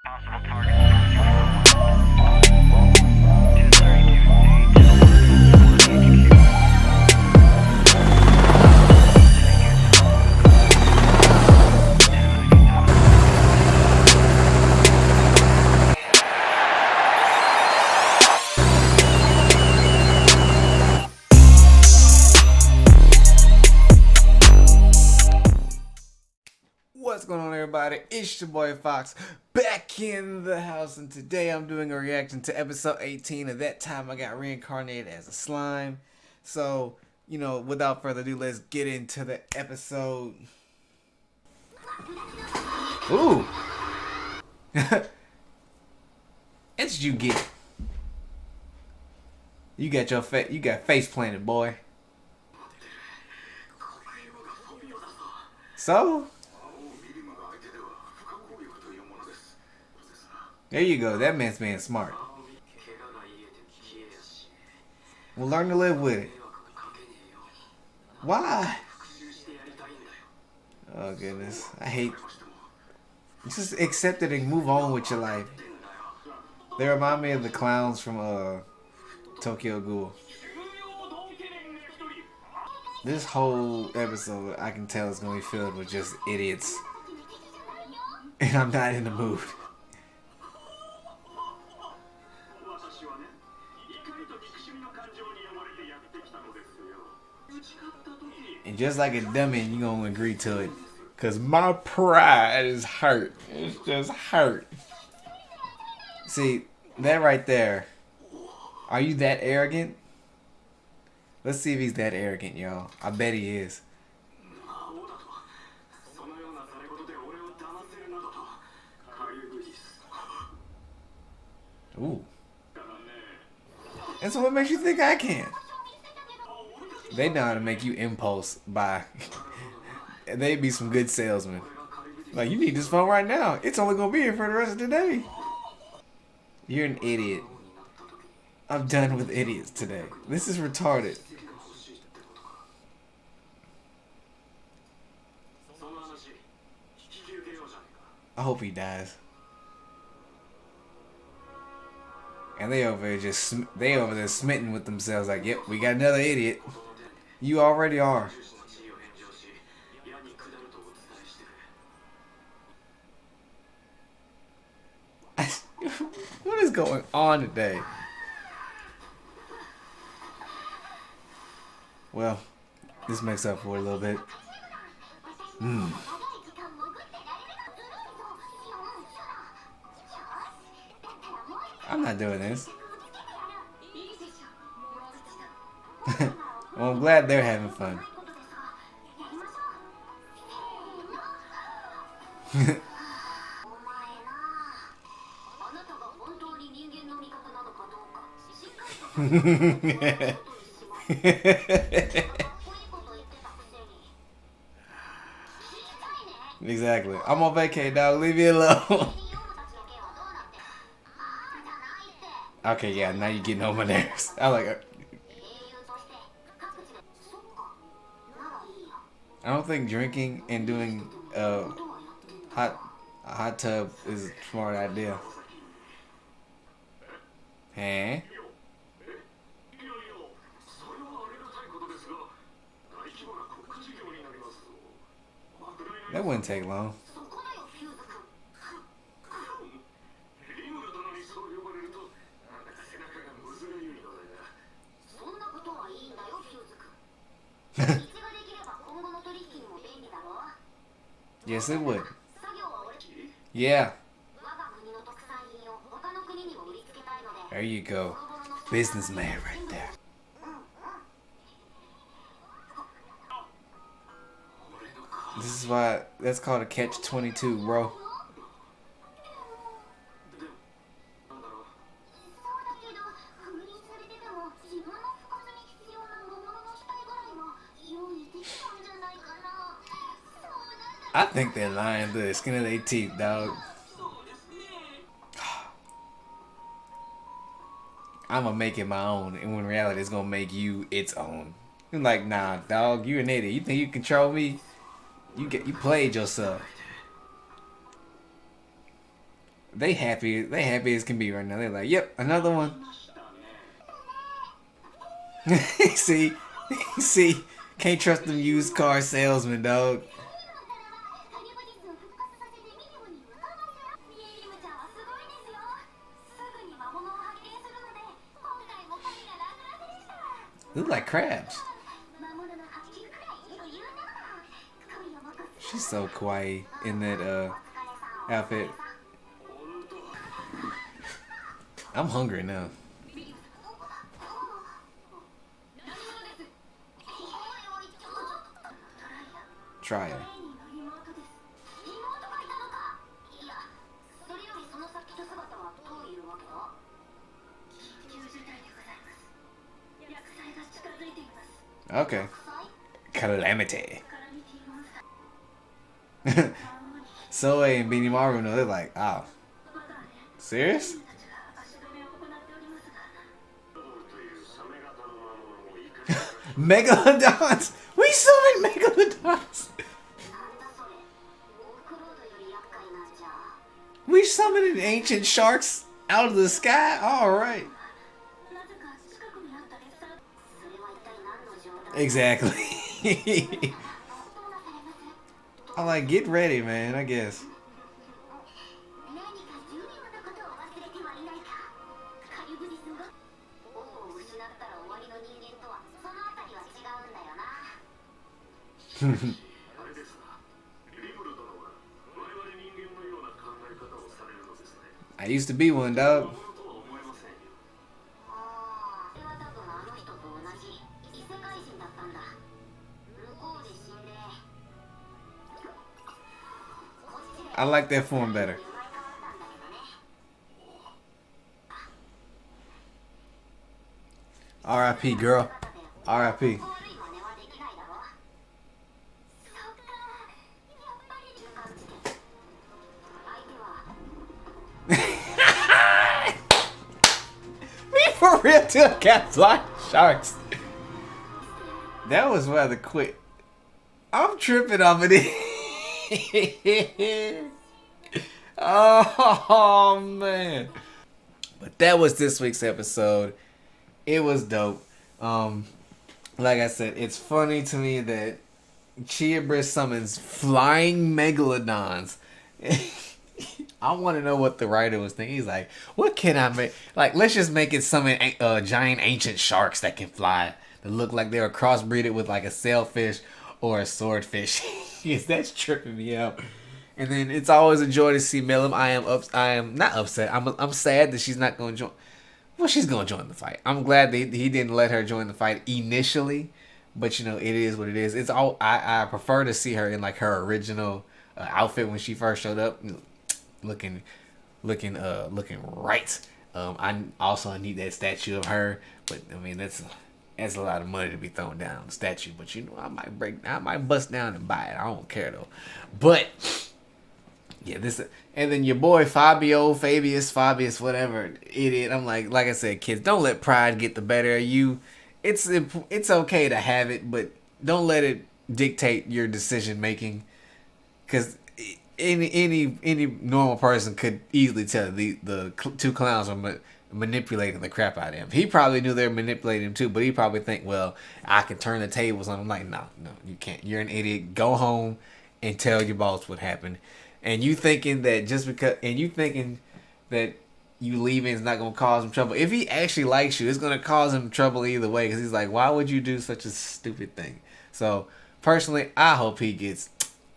Possible targets 232 HQ. What's going on, everybody? It's your boy Fox back in the house, and today I'm doing a reaction to episode 18 of That Time I Got Reincarnated as a Slime. So, without further ado, let's get into the episode. Ooh! It's you get. You got you got face planted, boy. So? There you go. That man's being smart. We'll learn to live with it. Why? Oh, goodness. I hate... Just accept it and move on with your life. They remind me of the clowns from Tokyo Ghoul. This whole episode, I can tell, is going to be filled with just idiots. And I'm not in the mood. And just like a dummy, you gonna agree to it. Cause my pride is hurt. It's just hurt. See, that right there. Are you that arrogant? Let's see if he's that arrogant, y'all. I bet he is. Ooh. And so what makes you think I can? They know how to make you impulse buy. They'd be some good salesmen. Like, you need this phone right now. It's only gonna be here for the rest of the day. You're an idiot. I'm done with idiots today. This is retarded. I hope he dies. And they over there smitten with themselves like, yep, we got another idiot. You already are. What is going on today? Well, this makes up for it a little bit. I'm not doing this. Well, I'm glad they're having fun. Exactly. I'm on vacay, dog. Leave me alone. Okay, yeah, now you're getting on my nerves. I like. I don't think drinking and doing a hot tub is a smart idea. Huh? That wouldn't take long. Yes, it would. Yeah. There you go. Businessman right there. This is why that's called a catch-22, bro. I think they're lying through the skin of their teeth, dog. I'm gonna make it my own, and when reality it's gonna make you its own. You're like, nah, dog, you're an idiot. You think you control me? You played yourself. They happy. They happy as can be right now. They're like, yep, another one. see, see, can't trust them used car salesmen, dog. Look like crabs. She's so kawaii in that outfit. I'm hungry now. Try it. Okay. Calamity. Soe and Beanie Maru, no, they're like, oh. Serious? Megalodons! We summoned Megalodons! We summoned ancient sharks out of the sky? Alright. Exactly. I'm like, get ready, man, I guess. I used to be one, dog. I like that form better. R.I.P. girl. R.I.P. Me for real till I got flying sharks. That was rather quick. I'm tripping off of this. Oh man. But that was this week's episode. It was dope. Like I said, it's funny to me that Chiabris summons flying megalodons. I want to know what the writer was thinking. He's like, what can I make? Like, let's just make it summon giant ancient sharks that can fly. That look like they were crossbreeded with like a sailfish or a swordfish. Yes, that's tripping me out. And then it's always a joy to see Milim. I am not upset. I'm sad that she's not going to join. Well, she's going to join the fight. I'm glad that he didn't let her join the fight initially, but you know, it is what it is. It's all I prefer to see her in like her original outfit when she first showed up, looking right. I also need that statue of her, but I mean that's a lot of money to be thrown down on the statue. But you know, I might bust down and buy it. I don't care though. But yeah, and then your boy Fabius, whatever idiot. I'm like I said, kids, don't let pride get the better of you. It's okay to have it, but don't let it dictate your decision making. Because any normal person could easily tell the two clowns are manipulating the crap out of him. He probably knew they were manipulating him too, but he probably think, well, I can turn the tables on him. Like, no, you can't. You're an idiot. Go home and tell your boss what happened. And you thinking that you leaving is not gonna cause him trouble. If he actually likes you, it's gonna cause him trouble either way. Because he's like, why would you do such a stupid thing? So personally, I hope he gets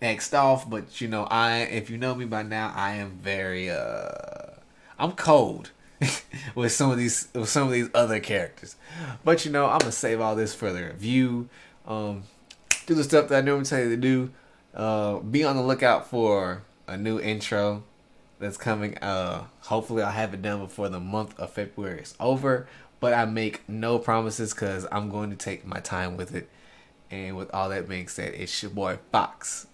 X'd off. But you know, if you know me by now, I am very I'm cold with some of these other characters. But you know, I'm gonna save all this for the review. Do the stuff that I normally tell you to do. Be on the lookout for a new intro that's coming. Hopefully I'll have it done before the month of February is over. But I make no promises because I'm going to take my time with it. And with all that being said, it's your boy Fox.